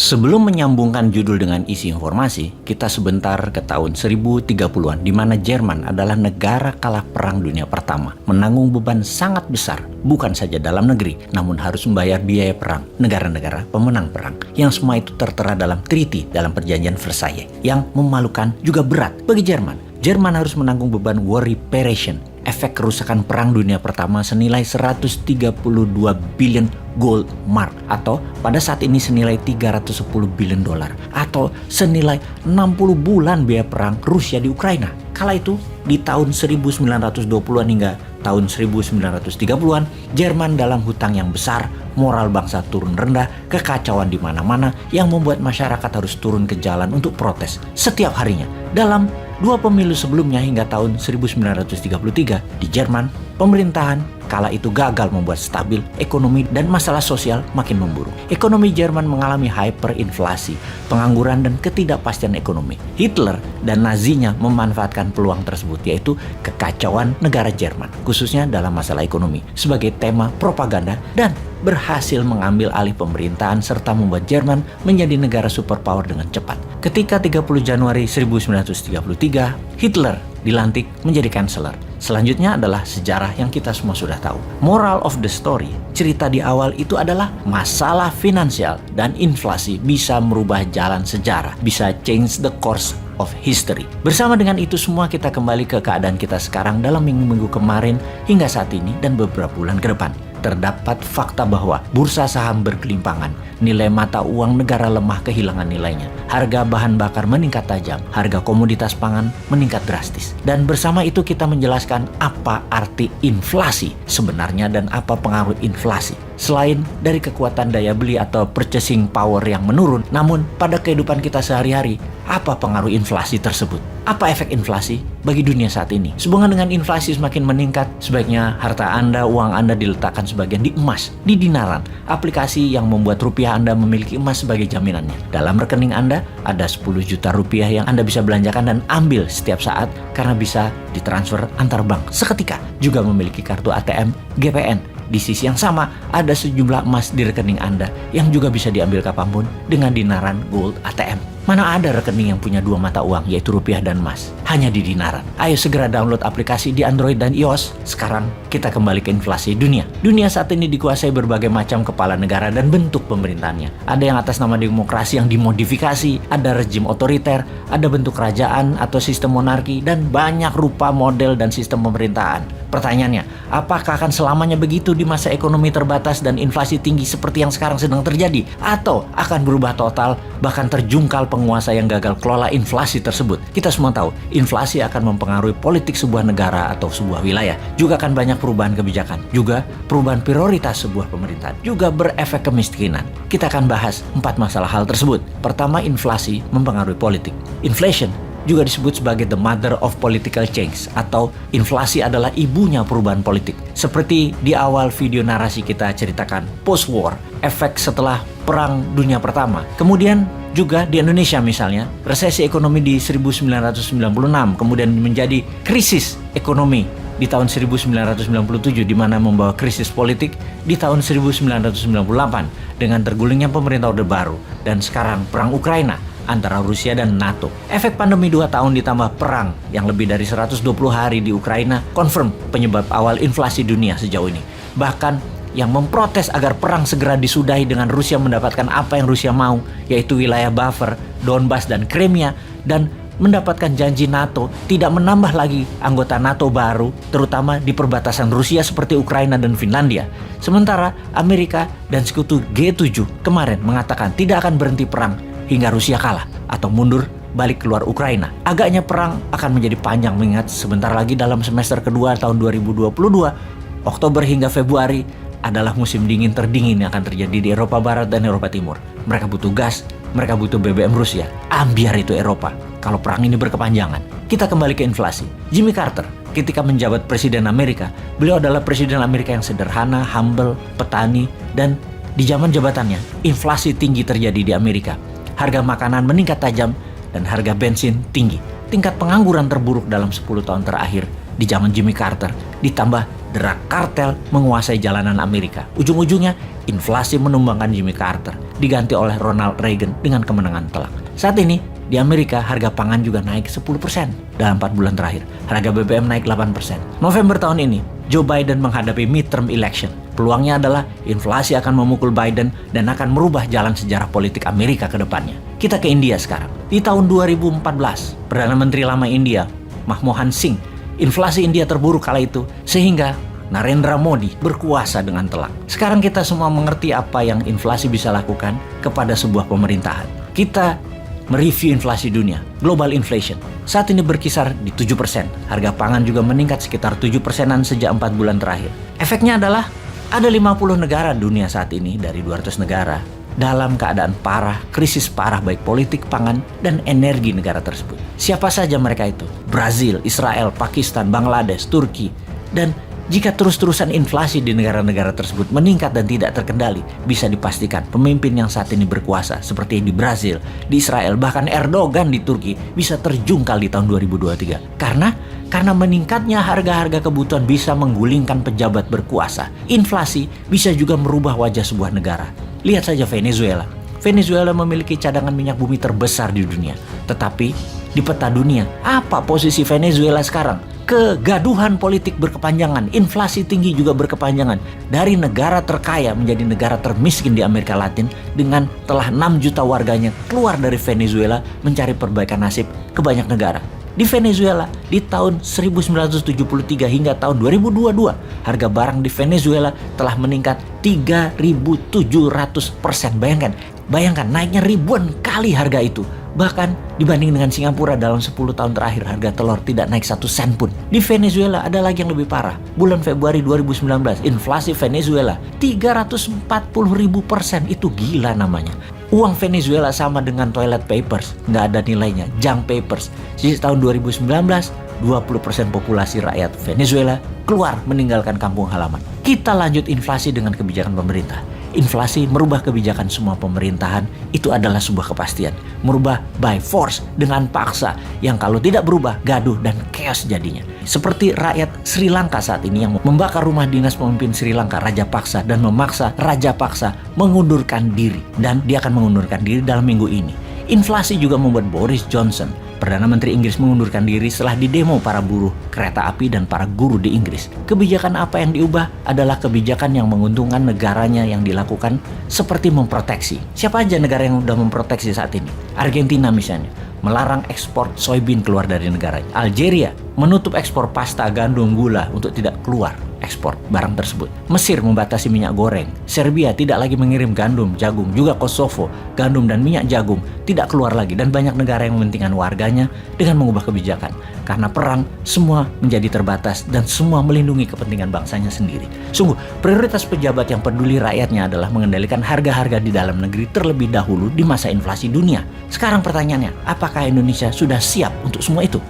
Sebelum menyambungkan judul dengan isi informasi, kita sebentar ke tahun 1030-an di mana Jerman adalah negara kalah Perang Dunia Pertama, menanggung beban sangat besar, bukan saja dalam negeri, namun harus membayar biaya perang negara-negara pemenang perang, yang semua itu tertera dalam treaty dalam perjanjian Versailles, yang memalukan juga berat bagi Jerman. Jerman harus menanggung beban war reparation, efek kerusakan Perang Dunia Pertama senilai 132 billion gold mark, atau pada saat ini senilai 310 billion dolar, atau senilai 60 bulan biaya perang Rusia di Ukraina. Kala itu di tahun 1920-an hingga tahun 1930-an, Jerman dalam hutang yang besar, moral bangsa turun rendah, kekacauan di mana-mana yang membuat masyarakat harus turun ke jalan untuk protes setiap harinya. Dalam 2 pemilu sebelumnya hingga tahun 1933 di Jerman, pemerintahan kala itu gagal membuat stabil ekonomi dan masalah sosial makin memburuk. Ekonomi Jerman mengalami hyperinflasi, pengangguran dan ketidakpastian ekonomi. Hitler dan Nazinya memanfaatkan peluang tersebut, yaitu kekacauan negara Jerman, khususnya dalam masalah ekonomi, sebagai tema propaganda dan berhasil mengambil alih pemerintahan serta membuat Jerman menjadi negara superpower dengan cepat. Ketika 30 Januari 1933, Hitler dilantik menjadi kanseler. Selanjutnya adalah sejarah yang kita semua sudah tahu. Moral of the story, cerita di awal itu adalah masalah finansial dan inflasi bisa merubah jalan sejarah, bisa change the course of history. Bersama dengan itu semua kita kembali ke keadaan kita sekarang dalam minggu-minggu kemarin hingga saat ini dan beberapa bulan ke depan. Terdapat fakta bahwa bursa saham berkelimpangan, nilai mata uang negara lemah kehilangan nilainya, harga bahan bakar meningkat tajam, harga komoditas pangan meningkat drastis. Dan bersama itu kita menjelaskan apa arti inflasi sebenarnya dan apa pengaruh inflasi. Selain dari kekuatan daya beli atau purchasing power yang menurun, namun pada kehidupan kita sehari-hari, apa pengaruh inflasi tersebut? Apa efek inflasi bagi dunia saat ini? Sehubungan dengan inflasi semakin meningkat, sebaiknya harta Anda, uang Anda diletakkan sebagian di emas, di dinaran, aplikasi yang membuat rupiah Anda memiliki emas sebagai jaminannya. Dalam rekening Anda ada 10 juta rupiah yang Anda bisa belanjakan dan ambil setiap saat karena bisa ditransfer antar bank seketika. Juga memiliki kartu ATM GPN. Di sisi yang sama, ada sejumlah emas di rekening Anda yang juga bisa diambil kapanpun dengan dinaran gold ATM. Mana ada rekening yang punya 2 mata uang, yaitu rupiah dan emas, hanya di dinaran. Ayo segera download aplikasi di Android dan iOS. Sekarang kita kembali ke inflasi dunia. Dunia saat ini dikuasai berbagai macam kepala negara dan bentuk pemerintahannya. Ada yang atas nama demokrasi yang dimodifikasi, ada rezim otoriter, ada bentuk kerajaan atau sistem monarki, dan banyak rupa model dan sistem pemerintahan. Pertanyaannya, apakah akan selamanya begitu di masa ekonomi terbatas dan inflasi tinggi seperti yang sekarang sedang terjadi? Atau akan berubah total, bahkan terjungkal penguasa yang gagal kelola inflasi tersebut? Kita semua tahu, inflasi akan mempengaruhi politik sebuah negara atau sebuah wilayah. Juga akan banyak perubahan kebijakan, juga perubahan prioritas sebuah pemerintahan, juga berefek kemiskinan. Kita akan bahas 4 masalah hal tersebut. Pertama, inflasi mempengaruhi politik. Inflation juga disebut sebagai the mother of political change, atau inflasi adalah ibunya perubahan politik. Seperti di awal video narasi kita ceritakan, post-war, efek setelah Perang Dunia Pertama. Kemudian juga di Indonesia misalnya, resesi ekonomi di 1996, kemudian menjadi krisis ekonomi di tahun 1997, di mana membawa krisis politik di tahun 1998 dengan tergulingnya pemerintah Orde Baru, dan sekarang perang Ukraina antara Rusia dan NATO. Efek pandemi 2 tahun ditambah perang yang lebih dari 120 hari di Ukraina confirm penyebab awal inflasi dunia sejauh ini. Bahkan yang memprotes agar perang segera disudahi dengan Rusia mendapatkan apa yang Rusia mau, yaitu wilayah buffer, Donbas dan Crimea, dan mendapatkan janji NATO tidak menambah lagi anggota NATO baru, terutama di perbatasan Rusia seperti Ukraina dan Finlandia. Sementara Amerika dan sekutu G7 kemarin mengatakan tidak akan berhenti perang hingga Rusia kalah atau mundur balik keluar Ukraina. Agaknya perang akan menjadi panjang mengingat sebentar lagi dalam semester kedua tahun 2022, Oktober hingga Februari adalah musim dingin terdingin yang akan terjadi di Eropa Barat dan Eropa Timur. Mereka butuh gas, mereka butuh BBM Rusia. Ambiar itu Eropa kalau perang ini berkepanjangan. Kita kembali ke inflasi. Jimmy Carter ketika menjabat Presiden Amerika, beliau adalah Presiden Amerika yang sederhana, humble, petani, dan di zaman jabatannya inflasi tinggi terjadi di Amerika. Harga makanan meningkat tajam dan harga bensin tinggi. Tingkat pengangguran terburuk dalam 10 tahun terakhir di zaman Jimmy Carter, ditambah derak kartel menguasai jalanan Amerika. Ujung-ujungnya inflasi menumbangkan Jimmy Carter, diganti oleh Ronald Reagan dengan kemenangan telak. Saat ini, di Amerika, harga pangan juga naik 10% dalam 4 bulan terakhir. Harga BBM naik 8%. November tahun ini, Joe Biden menghadapi midterm election. Peluangnya adalah inflasi akan memukul Biden dan akan merubah jalan sejarah politik Amerika ke depannya. Kita ke India sekarang. Di tahun 2014, Perdana Menteri lama India, Manmohan Singh, inflasi India terburuk kala itu sehingga Narendra Modi berkuasa dengan telak. Sekarang kita semua mengerti apa yang inflasi bisa lakukan kepada sebuah pemerintahan. Kita mereview inflasi dunia, global inflation. Saat ini berkisar di 7%. Harga pangan juga meningkat sekitar 7%-an sejak 4 bulan terakhir. Efeknya adalah ada 50 negara dunia saat ini dari 200 negara dalam keadaan parah, krisis parah baik politik, pangan, dan energi negara tersebut. Siapa saja mereka itu? Brazil, Israel, Pakistan, Bangladesh, Turki, dan jika terus-terusan inflasi di negara-negara tersebut meningkat dan tidak terkendali, bisa dipastikan pemimpin yang saat ini berkuasa seperti di Brazil, di Israel, bahkan Erdogan di Turki bisa terjungkal di tahun 2023. Karena meningkatnya harga-harga kebutuhan bisa menggulingkan pejabat berkuasa. Inflasi bisa juga merubah wajah sebuah negara. Lihat saja Venezuela. Venezuela memiliki cadangan minyak bumi terbesar di dunia. Tetapi di peta dunia, apa posisi Venezuela sekarang? Kegaduhan politik berkepanjangan, inflasi tinggi juga berkepanjangan. Dari negara terkaya menjadi negara termiskin di Amerika Latin dengan telah 6 juta warganya keluar dari Venezuela mencari perbaikan nasib ke banyak negara. Di Venezuela, di tahun 1973 hingga tahun 2022, harga barang di Venezuela telah meningkat 3.700%. Bayangkan naiknya ribuan kali harga itu. Bahkan dibanding dengan Singapura dalam 10 tahun terakhir harga telur tidak naik 1 sen pun. Di Venezuela ada lagi yang lebih parah. Bulan Februari 2019 inflasi Venezuela 340.000%. Itu gila namanya. Uang Venezuela sama dengan toilet papers, nggak ada nilainya, junk papers. Sejak tahun 2019, 20% populasi rakyat Venezuela keluar meninggalkan kampung halaman. Kita lanjut inflasi dengan kebijakan pemerintah. Inflasi merubah kebijakan semua pemerintahan, itu adalah sebuah kepastian. Merubah by force dengan paksa, yang kalau tidak berubah, gaduh dan chaos jadinya. Seperti rakyat Sri Lanka saat ini yang membakar rumah dinas pemimpin Sri Lanka, Raja Paksa, dan memaksa Raja Paksa mengundurkan diri. Dan dia akan mengundurkan diri dalam minggu ini. Inflasi juga membuat Boris Johnson, Perdana Menteri Inggris, mengundurkan diri setelah didemo para buruh kereta api dan para guru di Inggris. Kebijakan apa yang diubah adalah kebijakan yang menguntungkan negaranya yang dilakukan, seperti memproteksi. Siapa aja negara yang sudah memproteksi saat ini? Argentina misalnya, melarang ekspor soybean keluar dari negaranya. Algeria menutup ekspor pasta, gandum, gula untuk tidak keluar ekspor barang tersebut. Mesir membatasi minyak goreng. Serbia tidak lagi mengirim gandum, jagung. Juga Kosovo, gandum dan minyak jagung tidak keluar lagi. Dan banyak negara yang mementingkan warganya dengan mengubah kebijakan. Karena perang, semua menjadi terbatas dan semua melindungi kepentingan bangsanya sendiri. Sungguh, prioritas pejabat yang peduli rakyatnya adalah mengendalikan harga-harga di dalam negeri terlebih dahulu di masa inflasi dunia. Sekarang pertanyaannya, apakah Indonesia sudah siap untuk semua itu?